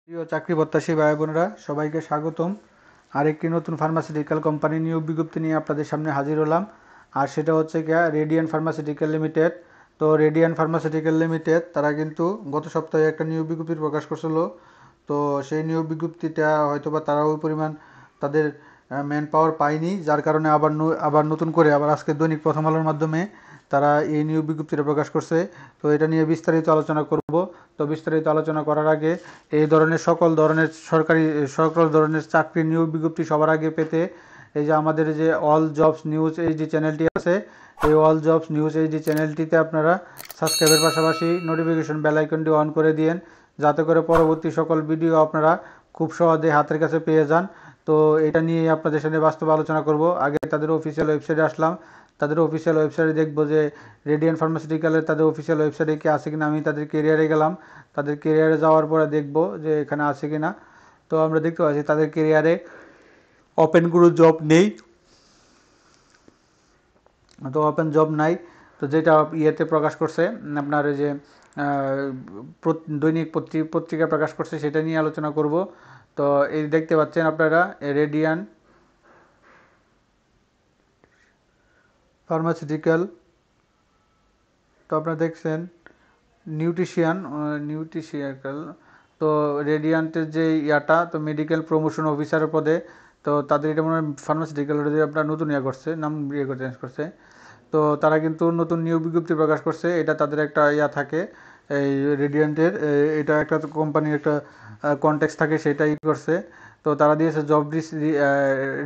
প্রিয় চাকরি প্রত্যাশী ভাই বোনেরা সবাইকে স্বাগতম। আরেকটি নতুন ফার্মাসিউটিক্যাল কোম্পানি নিয়োগ বিজ্ঞপ্তি নিয়ে আপনাদের সামনে হাজির হলাম। আর সেটা হচ্ছে গিয়া রেডিয়ান ফার্মাসিউটিক্যাল লিমিটেড। তো রেডিয়ান ফার্মাসিউটিক্যাল লিমিটেড তারা কিন্তু গত সপ্তাহে একটা নিয়োগ বিজ্ঞপ্তি প্রকাশ করছিল। তো সেই নিয়োগ বিজ্ঞপ্তিটা হয়তোবা তারা ওই পরিমাণ তাদের ম্যান পাওয়ার পায়নি, যার কারণে আবার নতুন করে আবার আজকে দৈনিক প্রথম আলোর মাধ্যমে তারা এই নিয়োগ বিজ্ঞপ্তিটা প্রকাশ করছে। তো এটা নিয়ে বিস্তারিত আলোচনা করব। তো বিস্তারিত আলোচনা করার আগে এই ধরনের সকল ধরনের চাকরির নিয়োগ বিজ্ঞপ্তি সবার আগে পেতে এই যে আমাদের যে অল জবস নিউজ এইচডি চ্যানেলটি আছে, এই অল জবস নিউজ এইচডি চ্যানেলটিতে আপনারা সাবস্ক্রাইবের পাশাপাশি নোটিফিকেশন বেল আইকনটি অন করে দিন, যাতে করে পরবর্তী সকল ভিডিও আপনারা খুব সহজে হাতের কাছে পেয়ে যান। তো এটা নিয়ে আপনাদের সাথে বাস্তবে আলোচনা করব। আগে তাদের অফিসিয়াল ওয়েবসাইটে আসলাম। তাদের অফিসিয়াল ওয়েবসাইটে দেখবো যে রেডিয়ান ফার্মাসিউটিক্যালের তাদের অফিসিয়াল ওয়েবসাইটে কি আছে কিনা। আমি তাদের কেরিয়ারে গেলাম। তাদের কেরিয়ারে যাওয়ার পরে দেখব যে এখানে আছে কিনা। তো আমরা দেখতে পাচ্ছি তাদের কেরিয়ারে ওপেন কোনো জব নেই। তো ওপেন জব নাই। তো যেটা ইয়েতে প্রকাশ করছে আপনার এই যে দৈনিক পত্রিকা প্রকাশ করছে সেটা নিয়ে আলোচনা করব। তো এই দেখতে পাচ্ছেন আপনারা রেডিয়ান ফার্মাসিউটিক্যাল। তো আপনারা দেখছেন নিউট্রিশিয়াল। তো রেডিয়ান্টের যে ইয়াটা তো মেডিকেল প্রমোশন অফিসারের পদে। তো তাদের এটা মনে হয় ফার্মাসিউটিক্যাল আপনার নতুন নাম চেঞ্জ করছে। তো তারা কিন্তু নতুন নিয়োগ বিজ্ঞপ্তি প্রকাশ করছে। এটা তাদের একটা ইয়া থাকে এই রেডিয়ান্টের, এটা একটা কোম্পানির একটা কনটেক্সট থাকে, সেটাই করছে। তো তারা দিয়েছে জব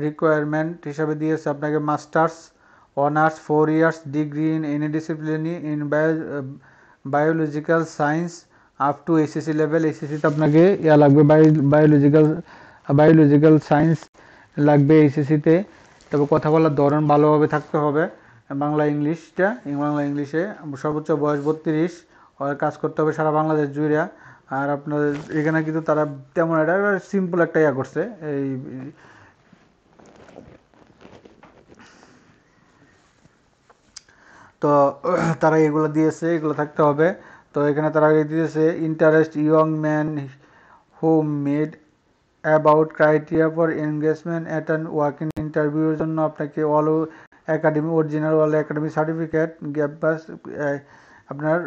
রিকোয়ারমেন্ট হিসাবে দিয়েছে আপনাকে masters honours 4 years degree in any discipline in biological science up to SSC level. এসএসসিতে আপনাকে ইয়া লাগবে, বায়োলজিক্যাল সায়েন্স লাগবে এসএসসিতে। তবে কথা বলার ধরন ভালোভাবে থাকতে হবে। বাংলা ইংলিশে সর্বোচ্চ বয়স 32। কাজ করতে হবে সারা বাংলাদেশ জুড়ে। আর আপনার এখানে কিন্তু তারা তেমন একটা সিম্পল একটা ইয়া করছে। এই তো তারা এগুলো দিয়েছে, এগুলো থাকতে হবে। তো এখানে তারা দিয়েছে interest young man who made about criteria for engagement at an working ইন্টারভিউর জন্য আপনাকে অরিজিনাল অল একাডেমি সার্টিফিকেট আপনার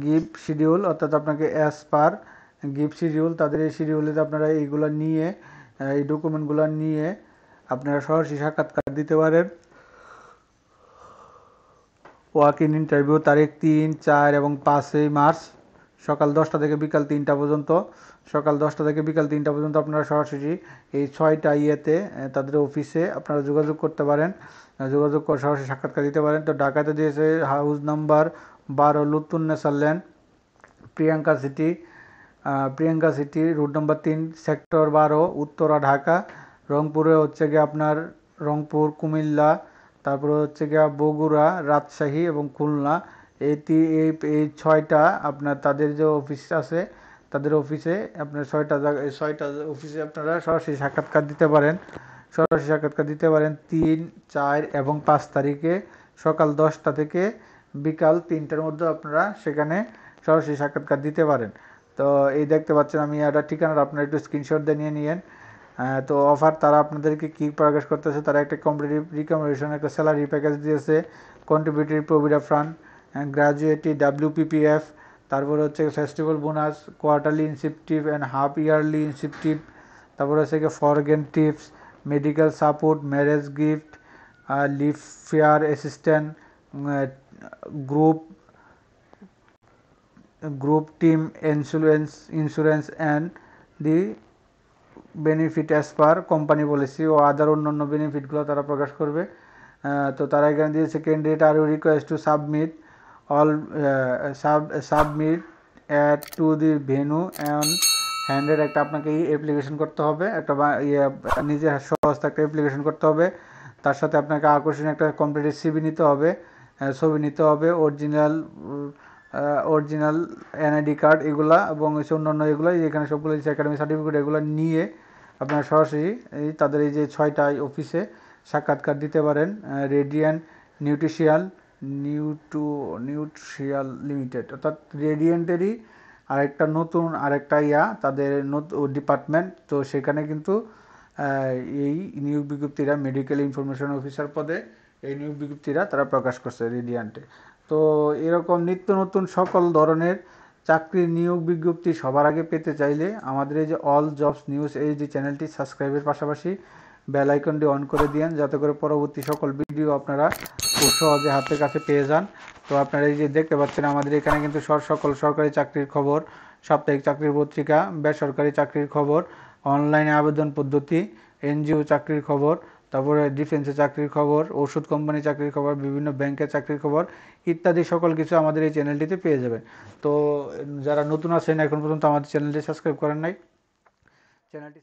গিফট শিডিউল, অর্থাৎ আপনাকে অ্যাজ পার গিফট শিডিউল, তাদের এই শিডিউলে আপনারা এইগুলো নিয়ে এই ডকুমেন্টগুলো নিয়ে আপনারা সরাসরি সাক্ষাৎকার দিতে পারেন। ওয়াক ইন ইন্টারভিউ তারিখ 3, 4 এবং 5 মার্চ সকাল 10টা থেকে বিকাল 3টা পর্যন্ত। আপনারা সরাসরি এই 6টা ইয়েতে তাদের অফিসে আপনারা যোগাযোগ করতে পারেন, যোগাযোগ করে সরাসরি সাক্ষাৎকার দিতে পারেন। তো ঢাকাতে দিয়েছে হাউস নাম্বার 12 লুৎফুন্নেছার lane, Priyanka city route number 3 sector 12 Uttara Dhaka. রংপুরে হচ্ছে গিয়ে আপনার রংপুর, কুমিল্লা, তারপরে হচ্ছে গিয়ে বগুড়া, রাজশাহী এবং খুলনা। এই 6টা আপনার তাদের যে অফিস আছে, তাদের অফিসে আপনার 6টা অফিসে আপনারা সরাসরি সাক্ষাৎকার দিতে পারেন। 3, 4 এবং 5 তারিখে সকাল 10টা থেকে বিকাল 3টার মধ্যে আপনারা সেখানে সরাসরি সাক্ষাৎকার দিতে পারেন। তো এই দেখতে পাচ্ছেন আমি একটা ঠিকানাটা আপনারা একটু স্ক্রিনশট দিয়ে নিয়ে নিন। তো অফার তারা আপনাদেরকে কী প্রকাশ করতেছে, তারা একটা কম্পিটিটিভ রিকমেন্ডেশন একটা স্যালারি প্যাকেজ দিয়েছে, contributory provident fund, gratuity WPPF, তারপরে হচ্ছে festival bonus, quarterly incentive and half yearly incentive, তারপরে হচ্ছে foreign tips, medical support, marriage gift, leave fare assistant, group team insurance and the benefit as per company policy ও other অন্যান্য বেনিফিটগুলো তারা প্রকাশ করবে। তো তারা এখানে দিয়েছে candidate are request to submit at to the venue and handed. একটা আপনাকে অ্যাপ্লিকেশন করতে হবে, একটা নিজের সহজে একটা অ্যাপ্লিকেশন করতে হবে। তার সাথে আপনাকে আকর্ষণীয় একটা কমপ্লিট সিভি নিতে হবে, ছবি নিতে হবে, অরিজিনাল এনআইডি কার্ড এগুলা এবং অন্যান্য এগুলো এখানে সবগুলো একাডেমি সার্টিফিকেট এগুলো নিয়ে আপনারা সরাসরি তাদের এই যে 6টা অফিসে সাক্ষাৎকার দিতে পারেন। রেডিয়ান নিউট্রিশিয়াল লিমিটেড, অর্থাৎ রেডিয়েন্টেরই আরেকটা তাদের ডিপার্টমেন্ট, তো সেখানে কিন্তু এই নিয়োগ বিজ্ঞপ্তিরা মেডিকেল ইনফরমেশন অফিসার পদে এই নিয়োগ বিজ্ঞপ্তিরা তারা প্রকাশ করছে রেডিয়ান্টে। তো এরকম নিত্য নতুন সকল ধরনের চাকরির নিয়োগ বিজ্ঞপ্তি সবার আগে পেতে চাইলে আমাদের এই যে অল জবস নিউজ এই যে চ্যানেলটি সাবস্ক্রাইবের পাশাপাশি বেল আইকনটি অন করে দিন, যাতে করে পরবর্তী সকল ভিডিও আপনারা খুব সহজে হাতের কাছে পেয়ে যান। তো আপনারা এই যে দেখতে পাচ্ছেন আমাদের এখানে কিন্তু সকল সরকারি চাকরির খবর, সাপ্তাহিক চাকরির পত্রিকা, বেসরকারি চাকরির খবর, অনলাইনে আবেদন পদ্ধতি, এনজিও চাকরির খবর, তারপরে ডিফেন্সে চাকরির খবর, ওষুধ কোম্পানি চাকরির খবর, বিভিন্ন ব্যাংকের চাকরির খবর ইত্যাদি সকল কিছু আমাদের এই চ্যানেলটিতে পেয়ে যাবেন। তো যারা নতুন আছেন এখন পর্যন্ত আমাদের চ্যানেলটি সাবস্ক্রাইব করেন নাই, চ্যানেলটি